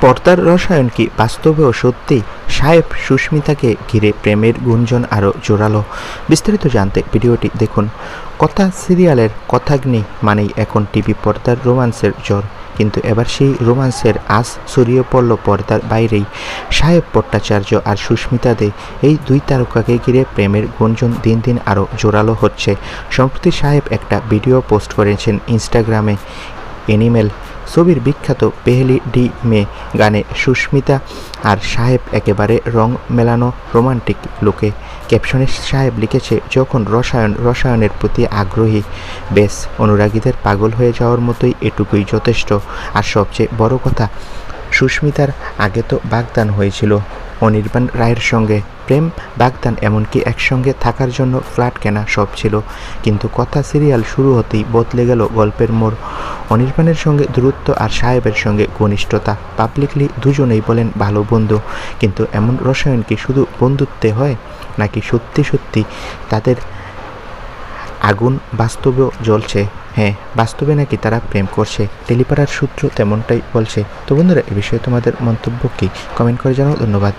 পর্দার রসায়ন কি বাস্তবেও সত্যি? সাহেব সুস্মিতাকে ঘিরে প্রেমের গুঞ্জন আরও জোরালো। বিস্তারিত জানতে ভিডিওটি দেখুন। কথা সিরিয়ালের কথাগ্নি মানেই এখন টিভি পর্দার রোমান্সের জ্বর, কিন্তু এবার সেই রোমান্সের আঁচ ছড়িয়ে পড়ল পর্দার বাইরেই। সাহেব ভট্টাচার্য আর সুস্মিতা দে, এই দুই তারকাকে ঘিরে প্রেমের গুঞ্জন দিন দিন আরও জোরালো হচ্ছে। সম্প্রতি সাহেব একটা ভিডিও পোস্ট করেছেন ইনস্টাগ্রামে। এনিমেল ছবির বিখ্যাত পেহলি ডি মে গানে সুস্মিতা আর সাহেব একেবারে রং মেলানো রোমান্টিক লুকে। ক্যাপশনে সাহেব লিখেছে, যখন রসায়নের প্রতি আগ্রহী, বেশ অনুরাগীদের পাগল হয়ে যাওয়ার মতোই এটুকুই যথেষ্ট। আর সবচেয়ে বড় কথা, সুস্মিতার আগে তো বাগদান হয়েছিল অনির্বাণ রায়ের সঙ্গে। প্রেম, বাগদান, এমনকি একসঙ্গে থাকার জন্য ফ্ল্যাট কেনা, সব ছিল। কিন্তু কথা সিরিয়াল শুরু হতেই বদলে গেল গল্পের মোড়। অনির্বাণের সঙ্গে দূরত্ব আর সাহেবের সঙ্গে ঘনিষ্ঠতা। পাবলিকলি দুজনেই বলেন ভালো বন্ধু, কিন্তু এমন রসায়ন কি শুধু বন্ধুত্বে হয়, নাকি সত্যি সত্যি তাদের আগুন বাস্তবেও জ্বলছে? হ্যাঁ, বাস্তবে নাকি তারা প্রেম করছে। টেলিপাড়ার সূত্র তেমনটাই বলছে। তো বন্ধুরা, এ বিষয়ে তোমাদের মন্তব্য কি? কমেন্ট করে জানাও। ধন্যবাদ।